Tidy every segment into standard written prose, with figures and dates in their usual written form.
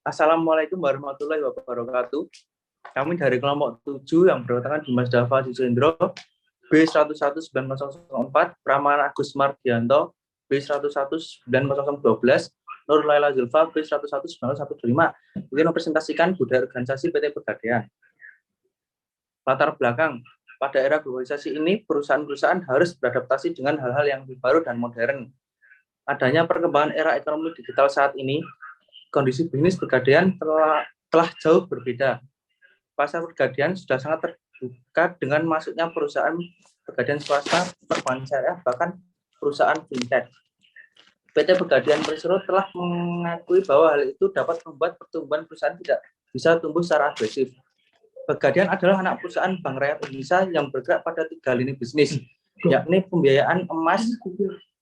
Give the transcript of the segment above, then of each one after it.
Assalamualaikum warahmatullahi wabarakatuh. Kami dari kelompok 7 yang berdatangan Dimas Dava Jisendro, B1019004, Pramana Agus Mardianto, B1019012, Nur Laila Zulfa, B1019015. Ini mempresentasikan budaya organisasi PT Pegadaian. Latar belakang, pada era globalisasi ini, perusahaan-perusahaan harus beradaptasi dengan hal-hal yang lebih baru dan modern. Adanya perkembangan era ekonomi digital saat ini, kondisi bisnis Pegadaian telah jauh berbeda. Pasar Pegadaian sudah sangat terbuka dengan masuknya perusahaan Pegadaian swasta, perbankan syariah, bahkan perusahaan fintech. PT Pegadaian Persero telah mengakui bahwa hal itu dapat membuat pertumbuhan perusahaan tidak bisa tumbuh secara agresif. Pegadaian adalah anak perusahaan Bank Rakyat Indonesia yang bergerak pada 3 lini bisnis, yakni pembiayaan, emas,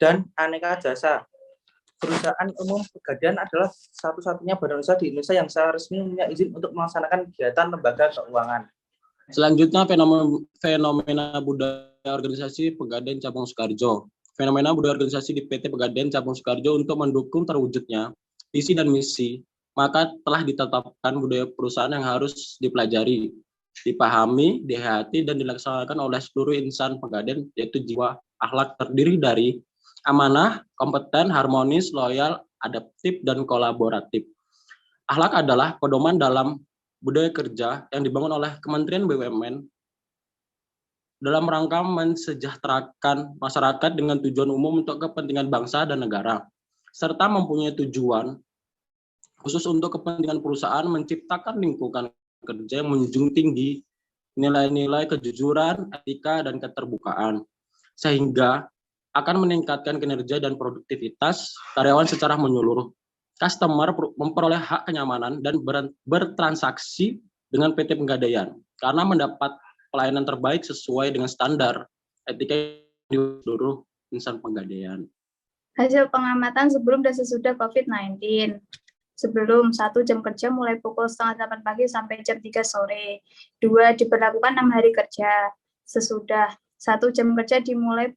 dan aneka jasa. Perusahaan umum Pegadaian adalah satu-satunya badan usaha di Indonesia yang secara resmi punya izin untuk melaksanakan kegiatan lembaga keuangan. Selanjutnya, fenomena budaya organisasi Pegadaian Cabang Sukoharjo. Fenomena budaya organisasi di PT Pegadaian Cabang Sukoharjo untuk mendukung terwujudnya visi dan misi, maka telah ditetapkan budaya perusahaan yang harus dipelajari, dipahami, dihayati, dan dilaksanakan oleh seluruh insan Pegadaian, yaitu jiwa akhlak terdiri dari amanah, kompeten, harmonis, loyal, adaptif, dan kolaboratif. Akhlak adalah pedoman dalam budaya kerja yang dibangun oleh Kementerian BUMN dalam rangka mensejahterakan masyarakat dengan tujuan umum untuk kepentingan bangsa dan negara, serta mempunyai tujuan khusus untuk kepentingan perusahaan menciptakan lingkungan kerja yang menjunjung tinggi nilai-nilai kejujuran, etika, dan keterbukaan, sehingga akan meningkatkan kinerja dan produktivitas karyawan secara menyeluruh. Customer memperoleh hak kenyamanan dan bertransaksi dengan PT Pegadaian karena mendapat pelayanan terbaik sesuai dengan standar etika di seluruh insan Pegadaian. Hasil pengamatan sebelum dan sesudah COVID-19. Sebelum 1 jam kerja mulai pukul 7:30 pagi sampai jam 3 sore. 2 diberlakukan 6 hari kerja. Sesudah 1 jam kerja dimulai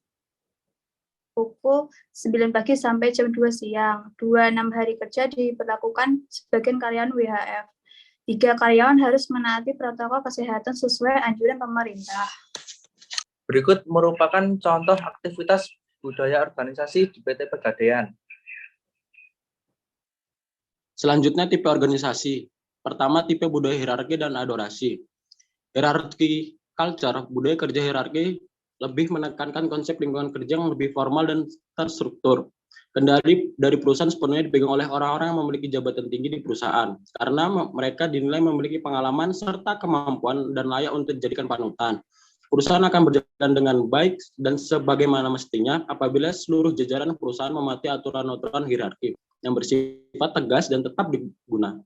pukul 9 pagi sampai jam 2 siang. 2 6 hari kerja diberlakukan sebagian karyawan WHF. 3 karyawan harus menaati protokol kesehatan sesuai anjuran pemerintah. Berikut merupakan contoh aktivitas budaya organisasi di PT Pegadaian. Selanjutnya, tipe organisasi. Pertama, tipe budaya hierarki dan adorasi. Hierarki culture, budaya kerja hierarki lebih menekankan konsep lingkungan kerja yang lebih formal dan terstruktur. Kendali dari perusahaan sepenuhnya dipegang oleh orang-orang yang memiliki jabatan tinggi di perusahaan, karena mereka dinilai memiliki pengalaman serta kemampuan dan layak untuk dijadikan panutan. Perusahaan akan berjalan dengan baik dan sebagaimana mestinya apabila seluruh jajaran perusahaan mematuhi aturan-aturan hierarki yang bersifat tegas dan tetap digunakan.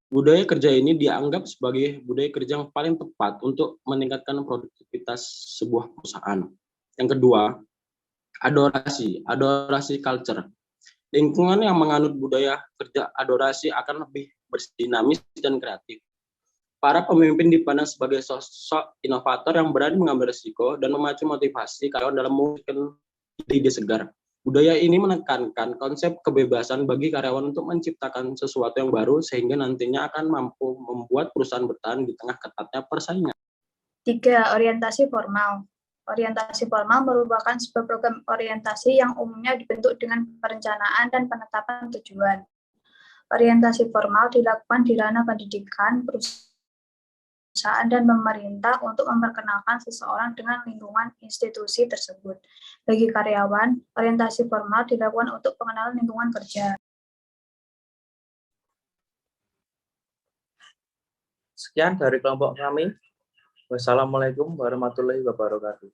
Budaya kerja ini dianggap sebagai budaya kerja yang paling tepat untuk meningkatkan produktivitas sebuah perusahaan. Yang kedua, adorasi culture. Lingkungan yang menganut budaya kerja adorasi akan lebih berdinamis dan kreatif. Para pemimpin dipandang sebagai sosok inovator yang berani mengambil risiko dan memacu motivasi karyawan dalam mewujudkan ide segar. Budaya ini menekankan konsep kebebasan bagi karyawan untuk menciptakan sesuatu yang baru sehingga nantinya akan mampu membuat perusahaan bertahan di tengah ketatnya persaingan. 3. Orientasi formal. Orientasi formal merupakan sebuah program orientasi yang umumnya dibentuk dengan perencanaan dan penetapan tujuan. Orientasi formal dilakukan di ranah pendidikan, perusahaan, dan pemerintah untuk memperkenalkan seseorang dengan lingkungan institusi tersebut. Bagi karyawan, orientasi formal dilakukan untuk pengenalan lingkungan kerja. Sekian dari kelompok kami. Wassalamualaikum warahmatullahi wabarakatuh.